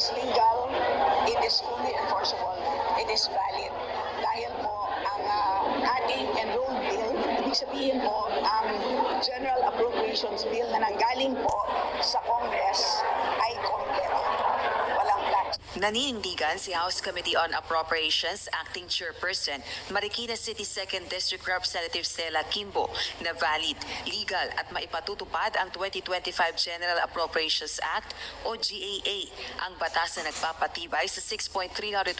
is legal, it is fully enforceable, it is valid. Dahil po ang ating enrolled bill, ibig sabihin po ang General Appropriations Bill na nanggaling po sa Congress ay kompleto. Walang blanks. Naninindigan si House Committee on Appropriations Acting Chairperson Marikina City 2nd District Representative Stella Kimbo na valid, legal at maipatutupad ang 2025 General Appropriations Act o GAA, ang batas na nagpapatibay sa 6.326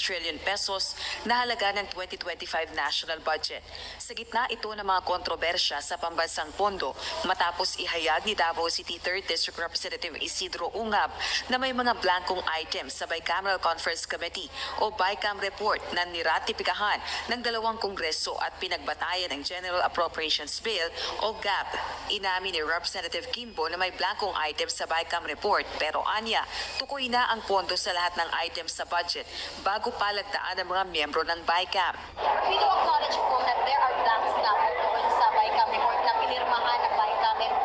trillion pesos na halaga ng 2025 national budget. Sa gitna ito ng mga kontrobersya sa pambansang pondo matapos ihayag ni Davao City 3rd District Representative Isidro Ungab na may mga blankong items sa Bicameral Conference Committee o BICAM report na niratipikahan ng dalawang kongreso at pinagbatayan ng General Appropriations Bill o GAB. Inamin ni Representative Kimbo na may blankong items sa BICAM report pero anya, tukoy na ang pondo sa lahat ng items sa budget bago palagdaan ng mga miyembro ng BICAM. We do acknowledge po that there are blanks na doon sa BICAM report na pinirmahan ng BICAM and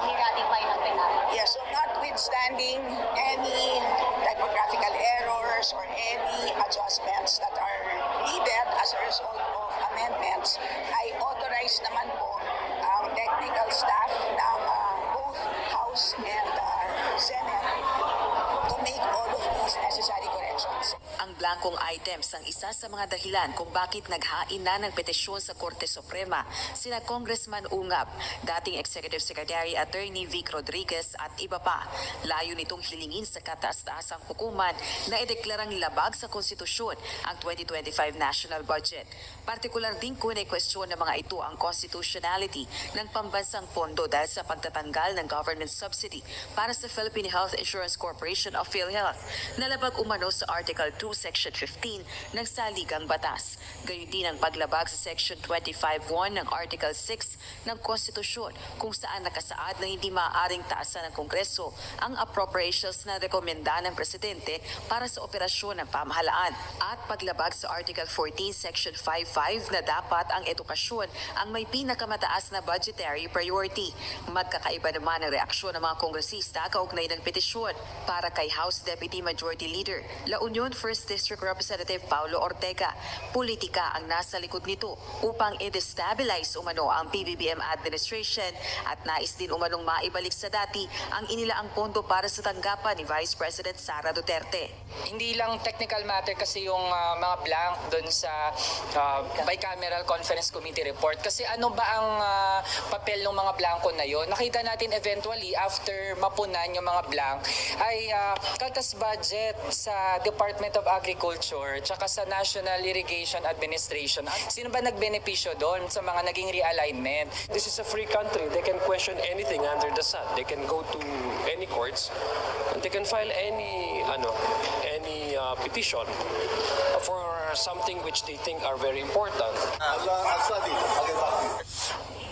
ni-ratify ng Senado. Yes, so notwithstanding any typographical errors or any adjustments that are needed as a result of amendments, ay authorized naman po ang technical staff ng both House and Senate to make all of these necessary corrections. Ang blankong items ang isa sa mga dahilan kung bakit naghain na ng petisyon sa Korte Suprema sina Congressman Ungab, dating Executive Secretary Attorney Vic Rodriguez at iba pa. Layo nitong hilingin sa kataas-taasang hukuman na ideklarang labag sa konstitusyon ang 2025 national budget. Partikular din kung question ng mga ito ang constitutionality ng pambansang pondo dahil sa pagtatanggal ng government subsidy para sa Philippine Health Insurance Corporation of PhilHealth na labag umano sa Article 2, Section 15 ng Saligang Batas. Gayon din ang paglabag sa Section 25.1 ng Article 6 ng Konstitusyon kung saan nakasaad na hindi maaaring taasan ng Kongreso ang appropriations na rekomenda ng Presidente para sa operasyon ng pamahalaan at paglabag sa Article 14, Section 5.5 na dapat ang edukasyon ang may pinakamataas na budgetary priority. Magkakaiba naman ang reaksyon ng mga kongresista kaugnay ng petisyon para kay House Deputy Majority Leader La Union 1st District Representative Paulo Ortega. Politika ang nasa likod nito upang i-destabilize umano ang PBBM administration at nais din umanong maibalik sa dati ang inilaang pondo para sa tanggapan ni Vice President Sara Duterte. Hindi lang technical matter kasi yung mga blank doon sa Bicameral Conference Committee report. Kasi ano ba ang papel ng mga blanko na yon? Nakita natin eventually after mapunan yung mga blank ay kaltas budget sa Department of Agriculture tsaka sa National Irrigation Administration. Sino ba nagbenepisyo doon sa mga naging realignment? This is a free country. They can question anything under the sun. They can go to any courts and they can file any petition for something which they think are very important.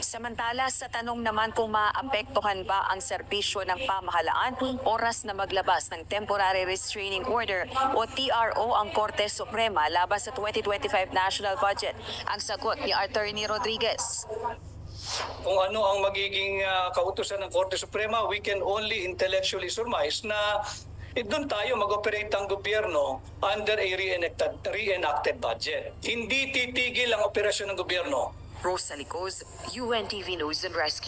Samantala, sa tanong naman kung maapektuhan ba ang serbisyo ng pamahalaan, oras na maglabas ng Temporary Restraining Order o TRO ang Korte Suprema laban sa 2025 national budget. Ang sagot ni Attorney Rodriguez. Kung ano ang magiging kautusan ng Korte Suprema, we can only intellectually surmise na doon tayo mag-operate ang gobyerno under a reenacted budget. Hindi titigil ang operasyon ng gobyerno. Rosa Licos, UNTV News and Rescue.